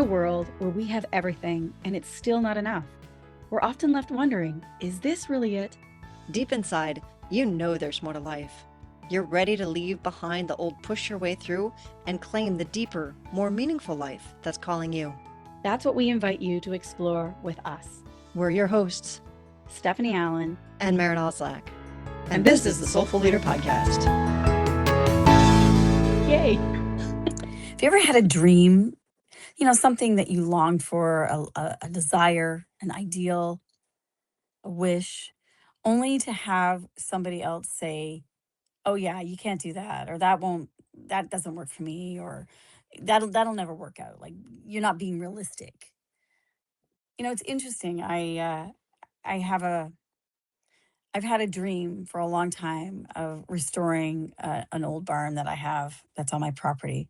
a world where we have everything and it's still not enough, we're often left wondering, is this really it? Deep inside, you know there's more to life. You're ready to leave behind the old push your way through and claim the deeper, more meaningful life that's calling you. That's what we invite you to explore with us. We're your hosts, Stephanie Allen and Maren Oslak. And this is the Soulful Leader Podcast. Yay! Have you ever had a dream, something that you longed for, a desire, an ideal, a wish, only to have somebody else say, "Oh yeah, you can't do that," or that doesn't work for me, or that'll never work out. Like you're not being realistic. It's interesting. I have a I've had a dream for a long time of restoring an old barn that I have that's on my property,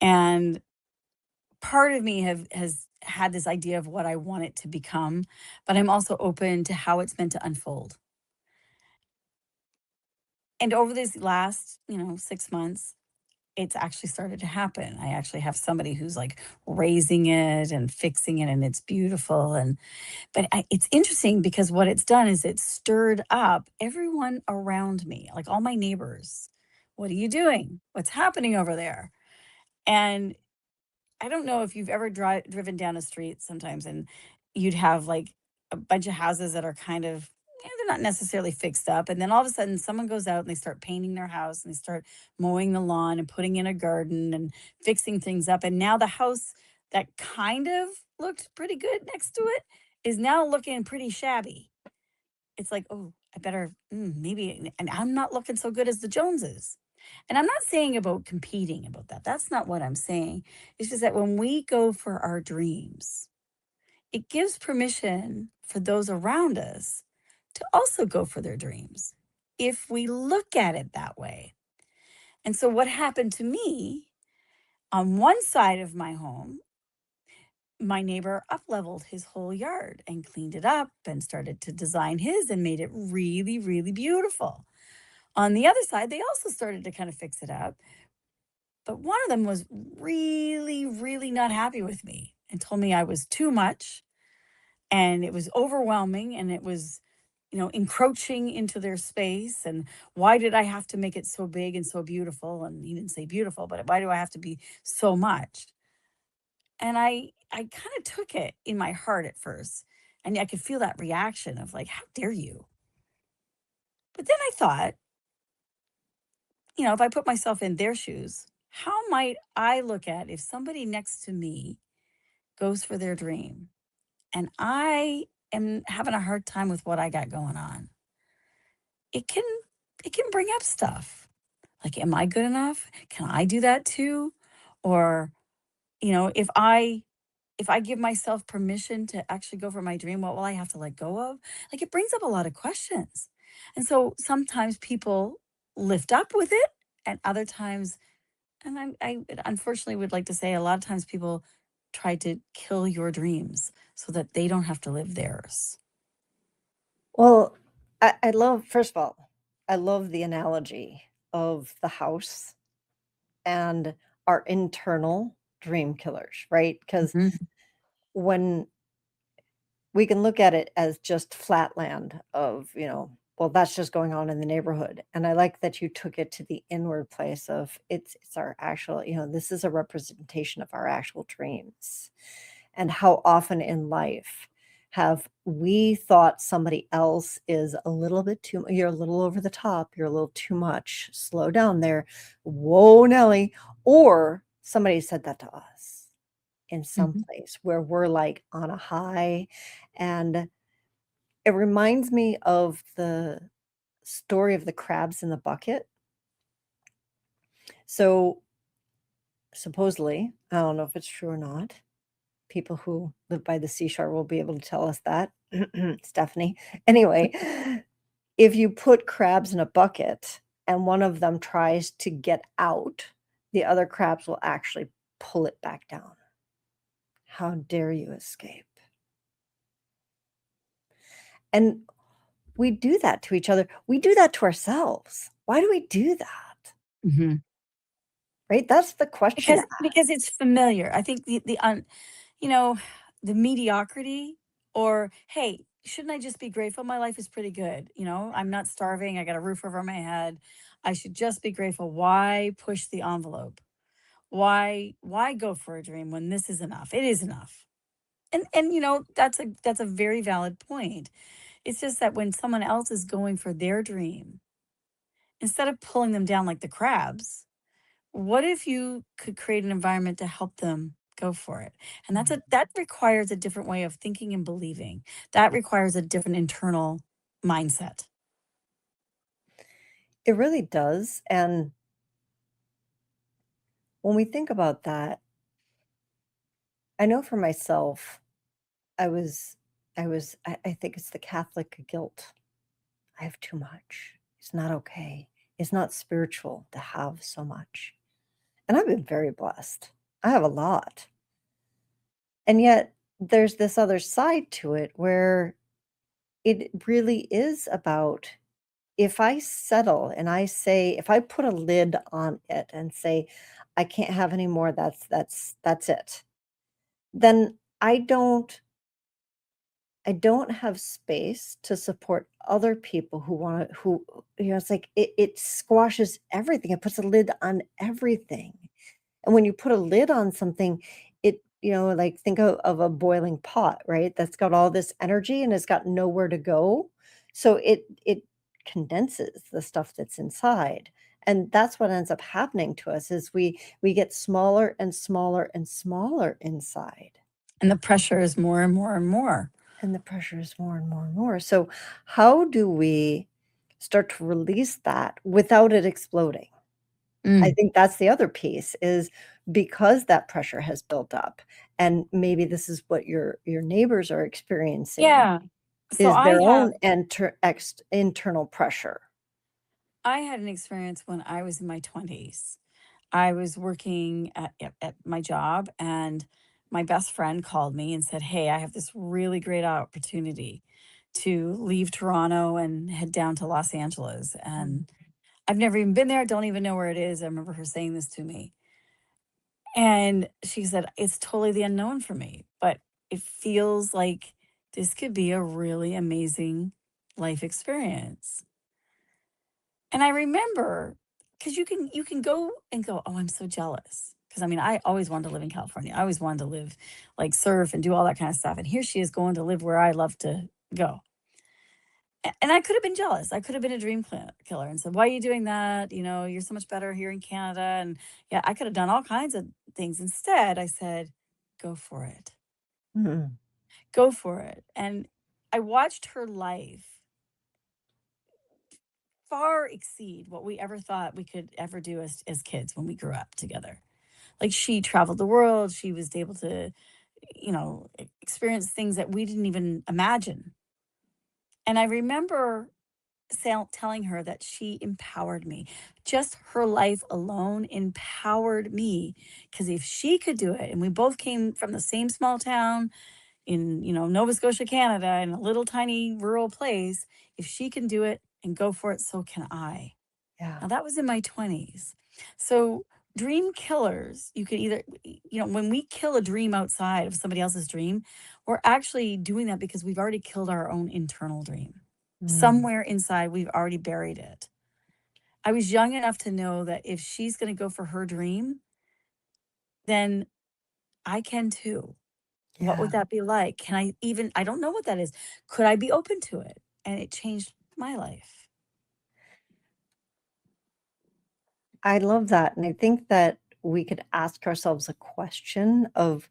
and part of me has had this idea of what I want it to become, but I'm also open to how it's meant to unfold. And over these last, 6 months, it's actually started to happen. I actually have somebody who's like raising it and fixing it, and it's beautiful. It's interesting because what it's done is it's stirred up everyone around me, like all my neighbors. What are you doing? What's happening over there? And I don't know if you've ever driven down a street sometimes and you'd have like a bunch of houses that are kind of, they're not necessarily fixed up. And then all of a sudden, someone goes out and they start painting their house and they start mowing the lawn and putting in a garden and fixing things up. And now the house that kind of looked pretty good next to it is now looking pretty shabby. It's like, oh, I better maybe, and I'm not looking so good as the Joneses. And I'm not saying about competing about that. That's not what I'm saying. It's just that when we go for our dreams, it gives permission for those around us to also go for their dreams if we look at it that way. And so, what happened to me on one side of my home, my neighbor up leveled his whole yard and cleaned it up and started to design his and made it really, really beautiful. On the other side, they also started to kind of fix it up. But one of them was really, really not happy with me and told me I was too much and it was overwhelming and it was, encroaching into their space. And why did I have to make it so big and so beautiful? And he didn't say beautiful, but why do I have to be so much? And I kind of took it in my heart at first. And I could feel that reaction of like, how dare you? But then I thought, if I put myself in their shoes, how might I look at if somebody next to me goes for their dream and I am having a hard time with what I got going on? It can bring up stuff. Like, am I good enough? Can I do that too? Or, if I give myself permission to actually go for my dream, what will I have to let go of? Like it brings up a lot of questions. And so sometimes people lift up with it and other times, and I unfortunately would like to say a lot of times people try to kill your dreams so that they don't have to live theirs. Well, I love, first of all, I love the analogy of the house and our internal dream killers, right? Because Mhm. when we can look at it as just flat land of, well, that's just going on in the neighborhood. And I like that you took it to the inward place of it's our actual, this is a representation of our actual dreams. And how often in life have we thought somebody else is a little bit too, you're a little over the top, you're a little too much, slow down there, whoa, Nelly, or somebody said that to us in some Mhm. place where we're like on a high. And it reminds me of the story of the crabs in the bucket. So supposedly, I don't know if it's true or not. People who live by the seashore will be able to tell us that. Stephanie. Anyway, if you put crabs in a bucket and one of them tries to get out, the other crabs will actually pull it back down. How dare you escape? And we do that to each other. We do that to ourselves. Why do we do that? Mhm. right? That's the question to ask. Because it's familiar. I think you know, the mediocrity, or hey, shouldn't I just be grateful? My life is pretty good. I'm not starving. I got a roof over my head. I should just be grateful. Why push the envelope? Why go for a dream when this is enough? It is enough. And that's a very valid point. It's just that when someone else is going for their dream, instead of pulling them down like the crabs, what if you could create an environment to help them go for it? And that requires a different way of thinking and believing. That requires a different internal mindset. It really does. And when we think about that, I know for myself, I think it's the Catholic guilt. I have too much. It's not okay. It's not spiritual to have so much. And I've been very blessed. I have a lot. And yet there's this other side to it where it really is about, if I settle and I say, if I put a lid on it and say, I can't have any more, that's it, then I don't have space to support other people who want to, it's like it squashes everything. It puts a lid on everything. And when you put a lid on something, like think of a boiling pot, right? That's got all this energy and it's got nowhere to go. So it condenses the stuff that's inside. And that's what ends up happening to us is we get smaller and smaller and smaller inside. And the pressure is more and more and more. And the pressure is more and more and more. So how do we start to release that without it exploding? I think that's the other piece, is because that pressure has built up, and maybe this is what your neighbors are experiencing, Yeah. So is their own internal pressure. I had an experience when I was in my 20s. I was working at my job, and my best friend called me and said, "Hey, I have this really great opportunity to leave Toronto and head down to Los Angeles." And I've never even been there. I don't even know where it is. I remember her saying this to me. And she said, "It's totally the unknown for me, but it feels like this could be a really amazing life experience." And I remember, because you can go and go, "Oh, I'm so jealous." Because I mean, I always wanted to live in California. I always wanted to live, like, surf and do all that kind of stuff. And here she is going to live where I love to go. And I could have been jealous. I could have been a dream killer and said, "Why are you doing that? You're so much better here in Canada." And yeah, I could have done all kinds of things. Instead, I said, "Go for it. Mhm. Go for it." And I watched her life far exceed what we ever thought we could ever do as kids when we grew up together. Like, she traveled the world, she was able to, experience things that we didn't even imagine. And I remember telling her that she empowered me. Just her life alone empowered me, because if she could do it, and we both came from the same small town in, Nova Scotia, Canada, in a little tiny rural place, if she can do it and go for it, so can I. Yeah. Now, that was in my 20s. So, dream killers, you could either, when we kill a dream outside of somebody else's dream, we're actually doing that because we've already killed our own internal dream. Mm. Somewhere inside, we've already buried it. I was young enough to know that if she's going to go for her dream, then I can too. What Yeah. would that be like? I don't know what that is. Could I be open to it? And it changed my life. I love that. And I think that we could ask ourselves a question of,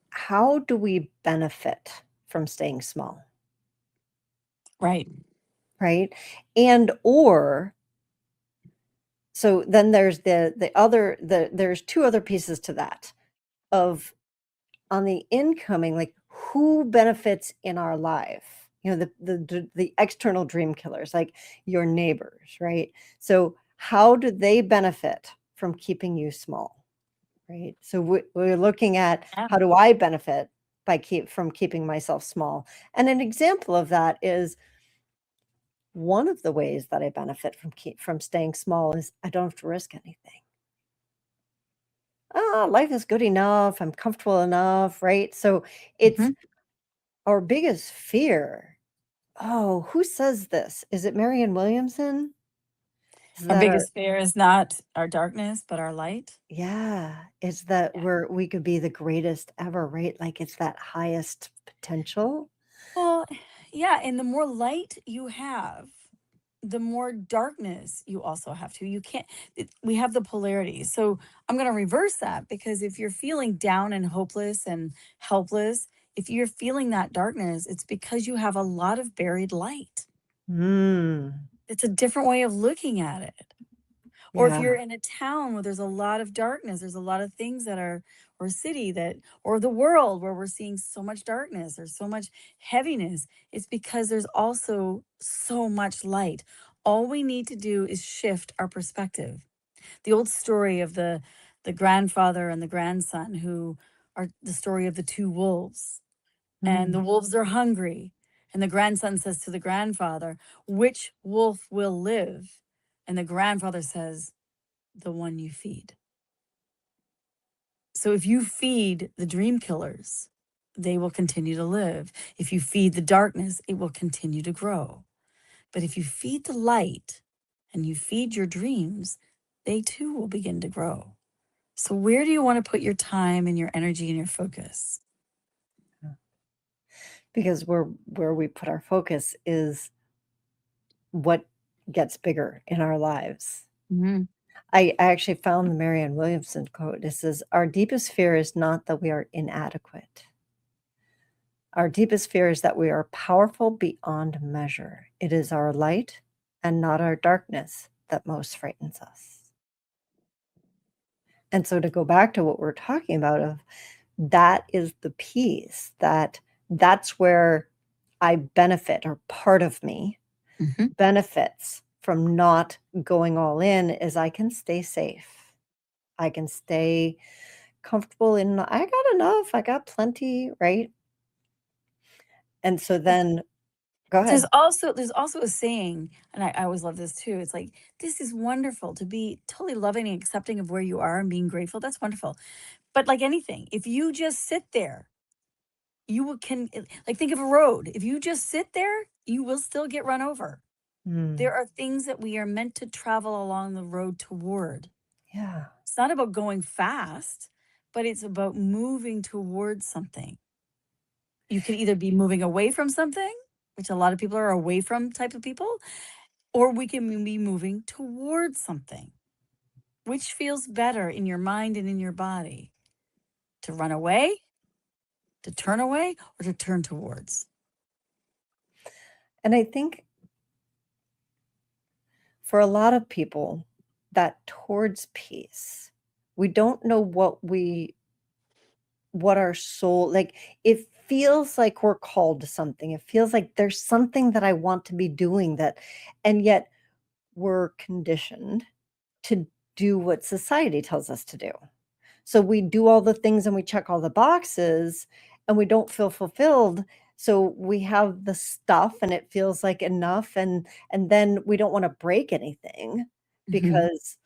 how do we benefit from staying small? Right. Right? And or so then there's there's two other pieces to that, of, on the incoming, like, who benefits in our life? The external dream killers, like your neighbors, right? So how do they benefit from keeping you small, right? So we're looking at, Yeah. how do I benefit from keeping myself small? And an example of that is, one of the ways that I benefit from staying small is I don't have to risk anything. Life is good enough. I'm comfortable enough, right? So it's Mhm. our biggest fear. Oh, who says this? Is it Marianne Williamson? Is Our that our biggest fear is not our darkness, but our light. yeah, it's that Yeah. we could be the greatest ever, right? Like it's that highest potential. Well, yeah, and the more light you have, the more darkness you also have to. You can't we have the polarity. So I'm going to reverse that, because if you're feeling down and hopeless and helpless, if you're feeling that darkness, it's because you have a lot of buried light. Mm, It's a different way of looking at it. Or if yeah. you're in a town where there's a lot of darkness, there's a lot of things that are, or a city that, or the world where we're seeing so much darkness or so much heaviness, it's because there's also so much light. All we need to do is shift our perspective. The old story of the grandfather and the grandson, who are the story of the two wolves, and Mm. the wolves are hungry, and the grandson says to the grandfather, "Which wolf will live?" And the grandfather says, "The one you feed." So if you feed the dream killers, they will continue to live. If you feed the darkness, it will continue to grow. But if you feed the light and you feed your dreams, they too will begin to grow. So where do you want to put your time and your energy and your focus? Because where we put our focus is what gets bigger in our lives. Mhm. I actually found the Marianne Williamson quote. It says, "Our deepest fear is not that we are inadequate. Our deepest fear is that we are powerful beyond measure. It is our light and not our darkness that most frightens us." And so to go back to what we're talking about of that is the piece that's where I benefit or part of me Mhm. benefits from not going all in is I can stay safe. I can stay comfortable in I got enough, I got plenty, right? And so then go ahead. There's also a saying, and I always love this too. It's like, this is wonderful to be totally loving and accepting of where you are and being grateful. That's wonderful. But like anything, if you just sit there, you will like, think of a road. If you just sit there, you will still get run over. Mm, There are things that we are meant to travel along the road toward. yeah. It's not about going fast, but it's about moving towards something. You can either be moving away from something, which a lot of people are away from type of people, or we can be moving towards something. Which feels better in your mind and in your body? To run away, to turn away, or to turn towards? And I think for a lot of people, that towards peace, we don't know what our soul like, it feels like we're called to something. It feels like there's something that I want to be doing that and yet we're conditioned to do what society tells us to do. So we do all the things and we check all the boxes and we don't feel fulfilled. So we have the stuff and it feels like enough and then we don't want to break anything Mhm. because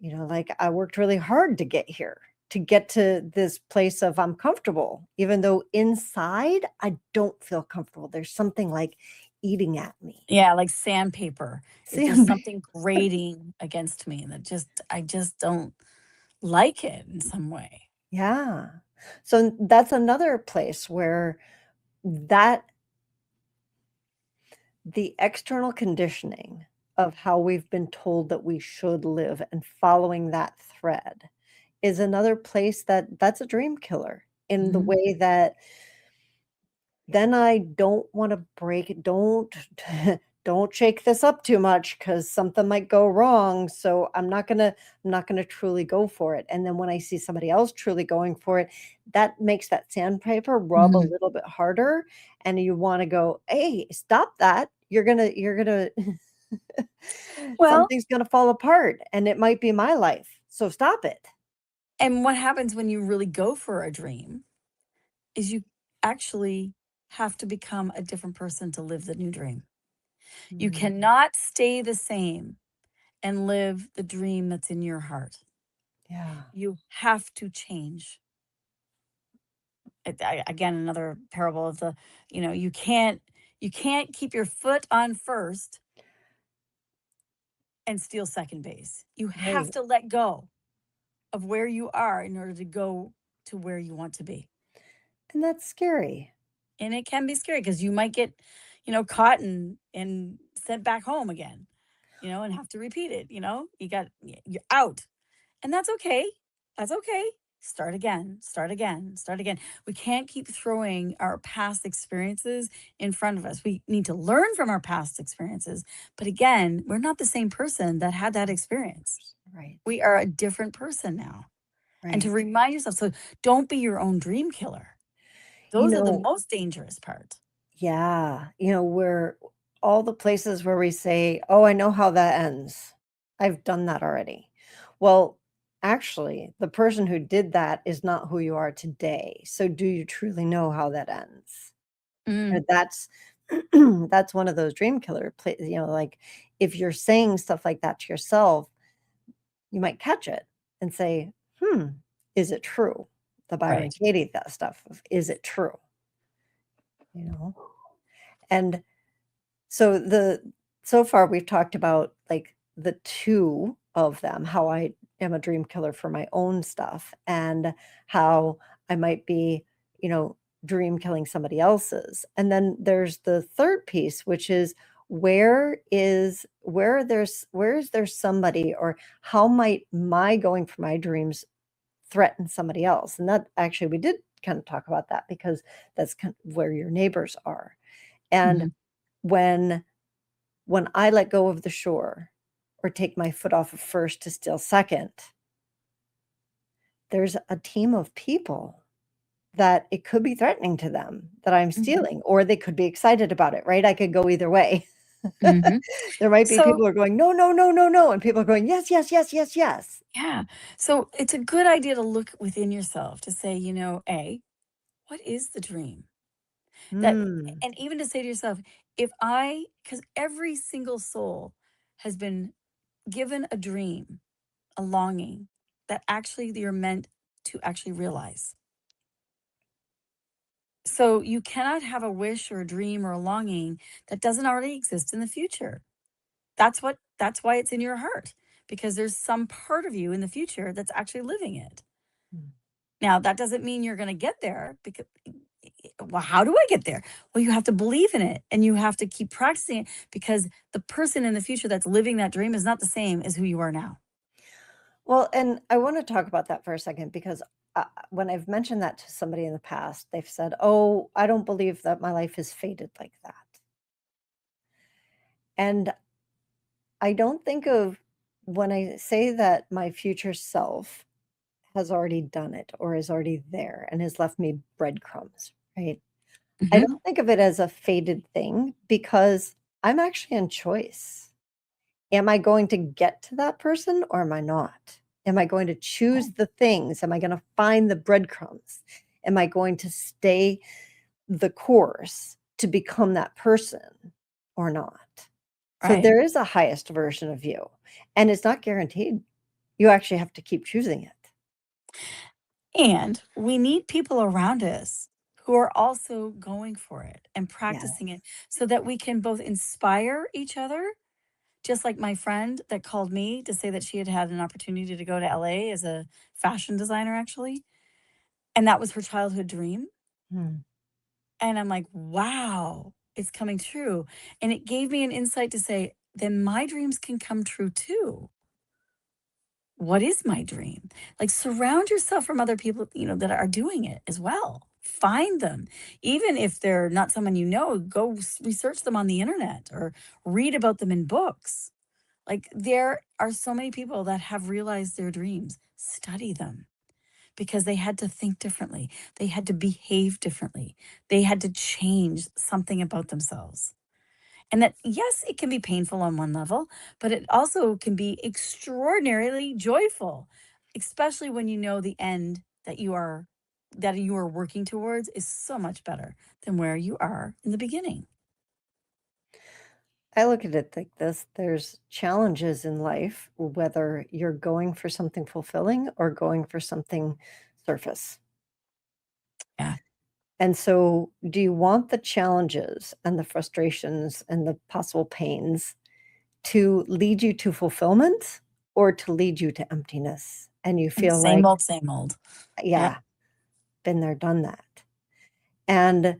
like I worked really hard to get here, to get to this place of I'm comfortable, even though inside I don't feel comfortable. There's something like eating at me. Yeah, like sandpaper. If there's See, something grating against me that I just don't like it in some way. yeah. So that's another place where that the external conditioning of how we've been told that we should live and following that thread is another place that's a dream killer in the Mhm. way that then I don't wanna break it. Don't don't shake this up too much because something might go wrong, so I'm not gonna truly go for it, and then when I see somebody else truly going for it, that makes that sandpaper rub a Mhm. little bit harder, and you wanna go, "Hey, stop that. You're gonna Well, something's gonna fall apart, and it might be my life, so stop it." and what happens when you really go for a dream is you actually have to become a different person to live the new dream. You Mm. cannot stay the same and live the dream that's in your heart. Yeah. You have to change. Again, another parable of the, you can't keep your foot on first and steal second base. You have Right. to let go of where you are in order to go to where you want to be. And that's scary. And it can be scary because you might get, caught and sent back home again, and have to repeat it. You're out. And that's okay. That's okay. Start again, start again, start again. We can't keep throwing our past experiences in front of us. We need to learn from our past experiences. But again, we're not the same person that had that experience. Right. We are a different person now. And to Right. remind yourself, so don't be your own dream killer. You Those are the know, most dangerous part. yeah, where all the places where we say, "Oh, I know how that ends. I've done that already." Well, actually, the person who did that is not who you are today. So do you truly know how that ends? Mm, That's that's one of those dream killer like if you're saying stuff like that to yourself, you might catch it and say, "Hmm, is it true?" The Byron right. Katie that stuff of, "Is it true?" You know? And so far we've talked about, like, the 2 of them, how I am a dream killer for my own stuff and how I might be, you know, dream killing somebody else's. And then there's the 3rd piece, which is where is there somebody or how might my going for my dreams threaten somebody else? And that actually we did kind of talk about that because that's where your neighbors are. And Mhm. when I let go of the shore or take my foot off of first to steal second, there's a team of people that it could be threatening to them that I'm Mhm. stealing, or they could be excited about it, right? I could go either way. Mhm. There might be So, people who are going, "No, no, no, no, no," and people are going, "Yes, yes, yes, yes, yes." yeah. So it's a good idea to look within yourself to say, what is the dream? That Mm, and even to say to yourself, because every single soul has been given a dream, a longing that actually you're meant to actually realize. So you cannot have a wish or a dream or a longing that doesn't already exist in the future. That's why it's in your heart, because there's some part of you in the future that's actually living it. mm. Now, that doesn't mean you're going to get there because, well, how do I get there? Well, you have to believe in it and you have to keep practicing it because the person in the future that's living that dream is not the same as who you are now. Well, and I wanna talk about that for a second because, when I've mentioned that to somebody in the past, they've said, "Oh, I don't believe that my life is fated like that." And I don't think of when I say that my future self has already done it or is already there and has left me breadcrumbs, right? I Mhm. don't think of it as a fated thing because I'm actually in choice. Am I going to get to that person or am I not? Am I going to choose the things? Am I going to find the breadcrumbs? Am I going to stay the course to become that person or not? So Right. there is a highest version of you, and it's not guaranteed. You actually have to keep choosing it. And we need people around us who are also going for it and Yes. practicing it so that we can both inspire each other. Just like my friend that called me to say that she had had an opportunity to go to LA as a fashion designer, actually. And that was her childhood dream. Mm. And I'm like, wow, it's coming true. And it gave me an insight to say, then my dreams can come true too. What is my dream? Like surround yourself from other people, that are doing it as well. Find them. Even if they're not someone you know, go research them on the internet or read about them in books. Like there are so many people that have realized their dreams. Study them because they had to think differently. They had to behave differently. They had to change something about themselves. And that, yes, it can be painful on one level, but it also can be extraordinarily joyful, especially when you know the end that you are working towards is so much better than where you are in the beginning. I look at it like this. There's challenges in life, whether you're going for something fulfilling or going for something surface. Yeah. And so, do you want the challenges and the frustrations and the possible pains to lead you to fulfillment or to lead you to emptiness? And you And feel like, same old. Yep. yeah, been there, done that. And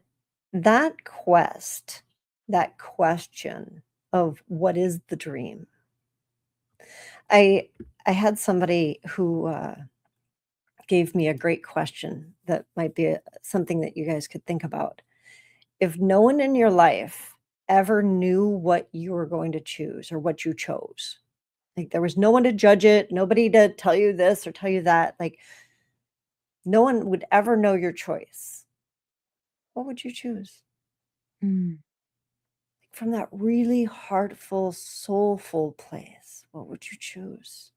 that quest, that question of what is the dream? I I had somebody who gave me a great question that might be something that you guys could think about. If no one in your life ever knew what you were going to choose or what you chose, like there was no one to judge it, nobody to tell you this or tell you that, like no one would ever know your choice, what would you choose? Mm. From that really heartful, soulful place, what would you choose?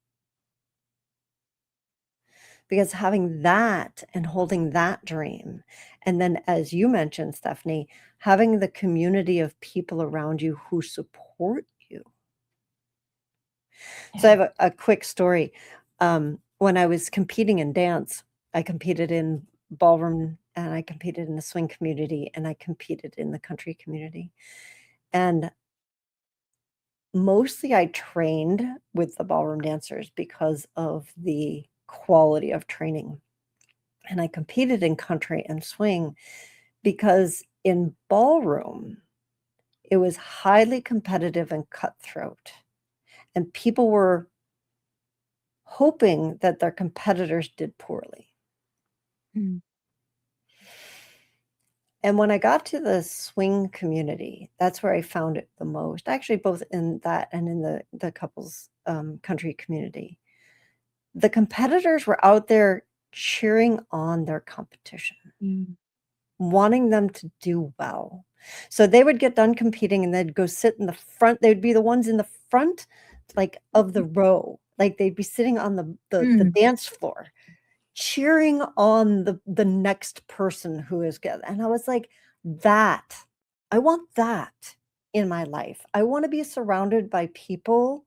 Because having that and holding that dream, and then as you mentioned, Stephanie, having the community of people around you who support you. So I Yeah. have a quick story. When I was competing in dance, I competed in ballroom and I competed in the swing community and I competed in the country community. And mostly I trained with the ballroom dancers because of the quality of training. And I competed in country and swing because in ballroom, it was highly competitive and cutthroat. And people were hoping that their competitors did poorly. Mm. And when I got to the swing community, that's where I found it the most. Actually, both in that and in the couples country community. The competitors were out there cheering on their competition, Mm. wanting them to do well. So they would get done competing and they'd go sit in the front. They'd be the ones in the front, like of the row. Like they'd be sitting on the Mm. dance floor, cheering on the next person who is good. And I was like, that, I want that in my life. I want to be surrounded by people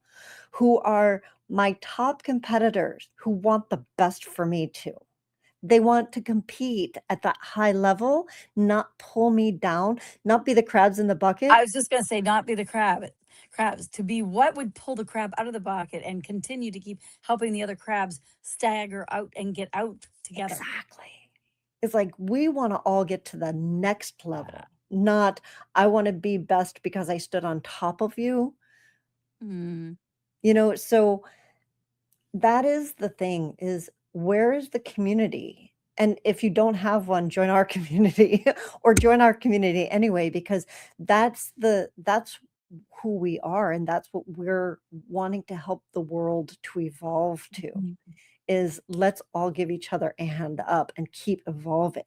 who are my top competitors who want the best for me too. They want to compete at that high level, not pull me down, not be the crabs in the bucket. I was just gonna say not be the crabs, to be what would pull the crab out of the bucket and continue to keep helping the other crabs stagger out and get out together. Exactly. It's like we want to all get to the next Yeah. level, not I want to be best because I stood on top of you. Mm. So that is the thing is where is the community? And if you don't have one, join our community or join our community anyway, because that's who we are and that's what we're wanting to help the world to evolve to Mhm. is let's all give each other a hand up and keep evolving.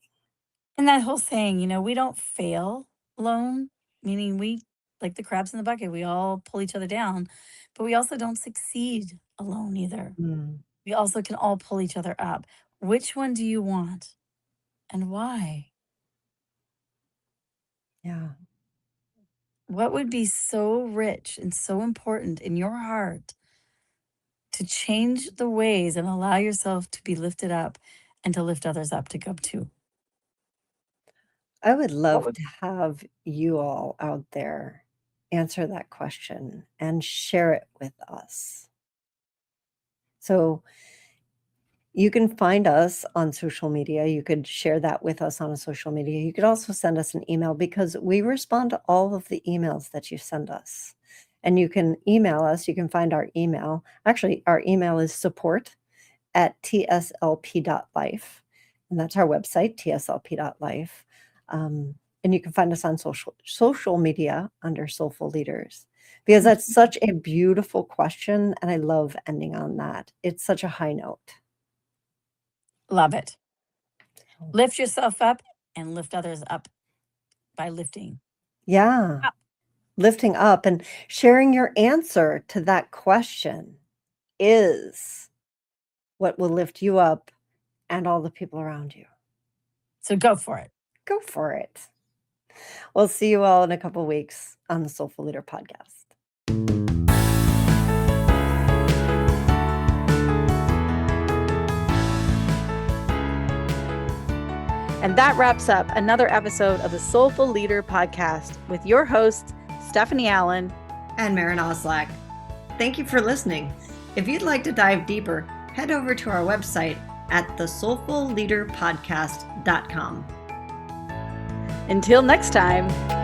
And that whole saying, we don't fail alone, meaning we, like the crabs in the bucket, we all pull each other down, but we also don't succeed alone either. Mm, We also can all pull each other up. Which one do you want and why? yeah. What would be so rich and so important in your heart to change the ways and allow yourself to be lifted up and to lift others up to go too? I would What love would to have you all out there answer that question and share it with us. So you can find us on social media. You could share that with us on a social media. You could also send us an email because we respond to all of the emails that you send us. And you can email us. You can find our email. Actually, our email is support@tslp.life. And that's our website, tslp.life. And you can find us on social media under Soulful Leaders because that's such a beautiful question. And I love ending on that. It's such a high note. love it? So, Lift yourself up and lift others up by lifting yeah, up. lifting up and sharing your answer to that question is what will lift you up and all the people around you. So go for it. Go for it. We'll see you all in a couple weeks on the Soulful Leader podcast. And that wraps up another episode of the Soulful Leader podcast with your hosts, Stephanie Allen and Maren Oslack. Thank you for listening. If you'd like to dive deeper, head over to our website at thesoulfulleaderpodcast.com. Until next time.